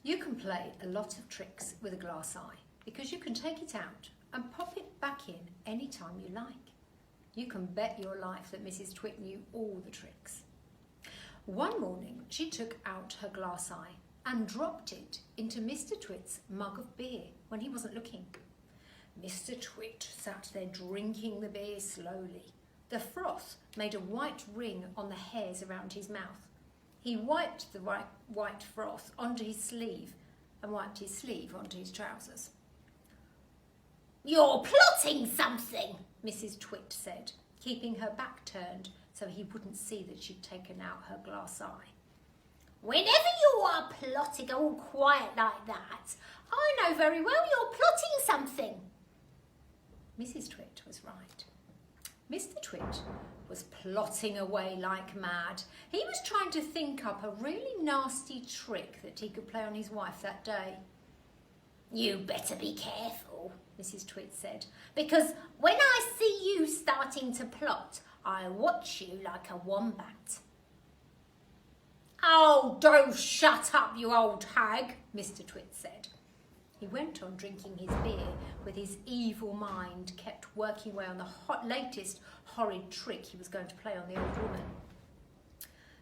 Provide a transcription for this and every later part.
You can play a lot of tricks with a glass eye because you can take it out and pop it back in any time you like. You can bet your life that Mrs. Twit knew all the tricks. One morning she took out her glass eye and dropped it into Mr. Twit's mug of beer when he wasn't looking. Mr. Twit sat there drinking the beer slowly. The froth made a white ring on the hairs around his mouth. He wiped the white froth onto his sleeve and wiped his sleeve onto his trousers. "You're plotting something," Mrs. Twit said, keeping her back turned so he wouldn't see that she'd taken out her glass eye. "Whenever you are plotting all quiet like that, I know very well you're plotting something." Mrs. Twit was right. Mr. Twit was plotting away like mad. He was trying to think up a really nasty trick that he could play on his wife that day. "You better be careful," Mrs. Twit said, "because when I see you starting to plot, I watch you like a wombat." "Oh, don't shut up, you old hag," Mr. Twit said. He went on drinking his beer with his evil mind kept working away on the latest horrid trick he was going to play on the old woman.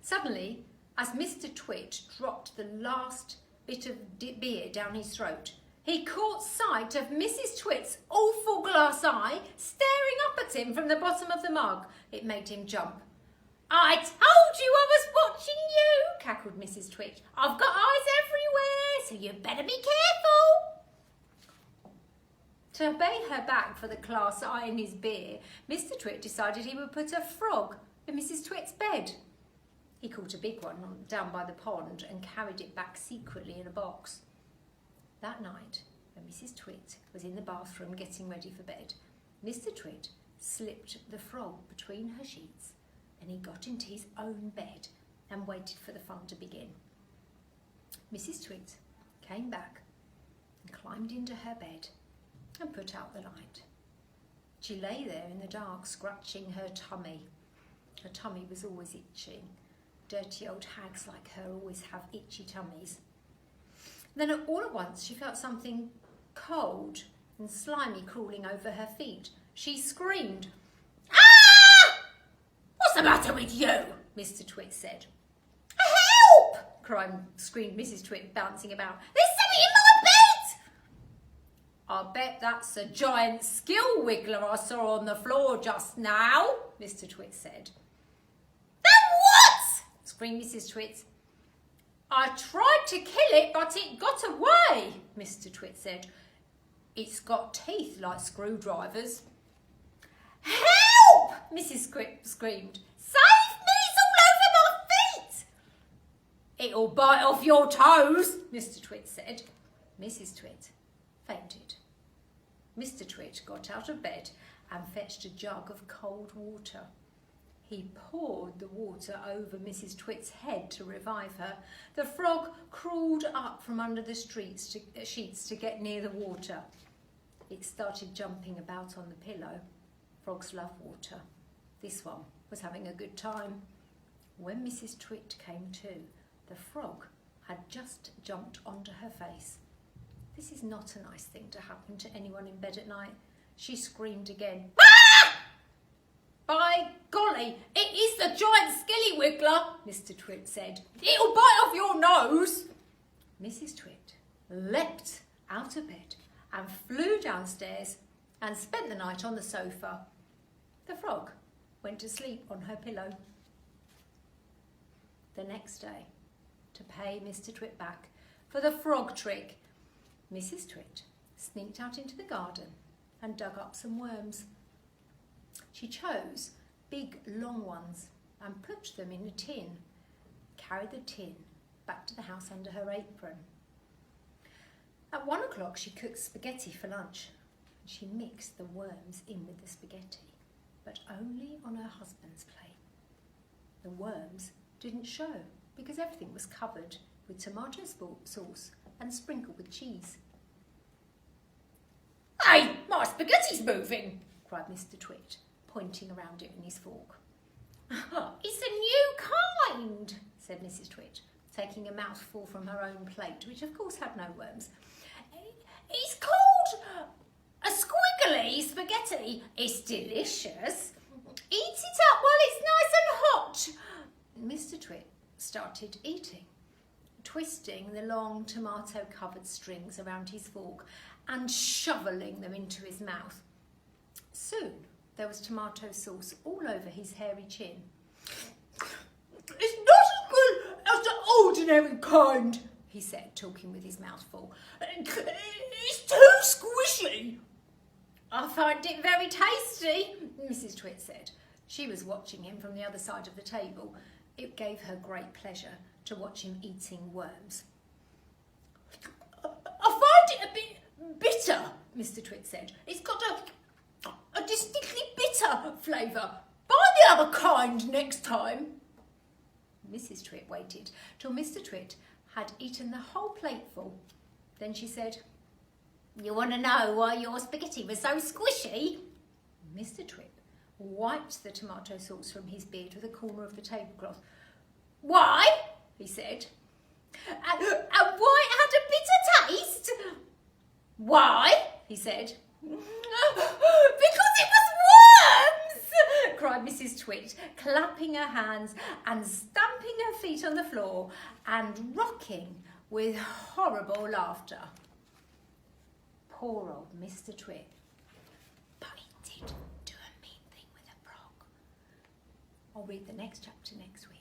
Suddenly, as Mr. Twit dropped the last bit of beer down his throat, he caught sight of Mrs. Twit's awful glass eye staring up at him from the bottom of the mug. It made him jump. "I told you I was watching you," cackled Mrs. Twit. "I've got eyes everywhere, so you better be careful." To pay her back for the glass eye in his beer, Mr. Twit decided he would put a frog in Mrs. Twit's bed. He caught a big one down by the pond and carried it back secretly in a box. That night, when Mrs. Twit was in the bathroom getting ready for bed, Mr. Twit slipped the frog between her sheets and he got into his own bed and waited for the fun to begin. Mrs. Twit came back and climbed into her bed and put out the light. She lay there in the dark, scratching her tummy. Her tummy was always itching. Dirty old hags like her always have itchy tummies. Then all at once she felt something cold and slimy crawling over her feet. She screamed. "Ah! What's the matter with you?" Mr. Twit said. "Help!" screamed Mrs. Twit, bouncing about. "There's something in my bed!" "I bet that's a giant skill wiggler I saw on the floor just now," Mr. Twit said. "The what?" screamed Mrs. Twit. "I tried to kill it, but it got away," Mr. Twit said. "It's got teeth like screwdrivers." "Help!" Mrs. Twit screamed. "Save me! It's all over my feet!" "It'll bite off your toes," Mr. Twit said. Mrs. Twit fainted. Mr. Twit got out of bed and fetched a jug of cold water. He poured the water over Mrs. Twit's head to revive her. The frog crawled up from under the sheets to get near the water. It started jumping about on the pillow. Frogs love water. This one was having a good time. When Mrs. Twit came to, the frog had just jumped onto her face. This is not a nice thing to happen to anyone in bed at night. She screamed again. "Ah!" "By golly, it is the giant skilly wiggler," Mr. Twit said. "It'll bite off your nose." Mrs. Twit leapt out of bed and flew downstairs and spent the night on the sofa. The frog went to sleep on her pillow. The next day, to pay Mr. Twit back for the frog trick, Mrs. Twit sneaked out into the garden and dug up some worms. She chose big long ones and put them in a tin, carried the tin back to the house under her apron. At 1 o'clock she cooked spaghetti for lunch. She mixed the worms in with the spaghetti, but only on her husband's plate. The worms didn't show because everything was covered with tomato sauce and sprinkled with cheese. "Hey, my spaghetti's moving!" cried Mr. Twit, pointing around it in his fork. "It's a new kind," said Mrs. Twit, taking a mouthful from her own plate, which of course had no worms. "It's called a squiggly spaghetti. It's delicious. Eat it up while it's nice and hot." Mr. Twit started eating, twisting the long tomato-covered strings around his fork and shoveling them into his mouth. Soon there was tomato sauce all over his hairy chin. "It's not as good as the ordinary kind," he said, talking with his mouth full. "It's too squishy." "I find it very tasty," Mrs. Twit said. She was watching him from the other side of the table. It gave her great pleasure to watch him eating worms. "I find it a bit bitter," Mr. Twit said. "It's got a distinctly bitter flavour. Buy the other kind next time." Mrs. Twit waited till Mr. Twit had eaten the whole plateful. Then she said, "You want to know why your spaghetti was so squishy?" Mr. Twit wiped the tomato sauce from his beard with a corner of the tablecloth. "Why?" he said. And why it had a bitter taste?" "Why?" he said. "Because it was worms!" cried Mrs. Twit, clapping her hands and stamping her feet on the floor and rocking with horrible laughter. Poor old Mr. Twit. But he did do a mean thing with a frog. I'll read the next chapter next week.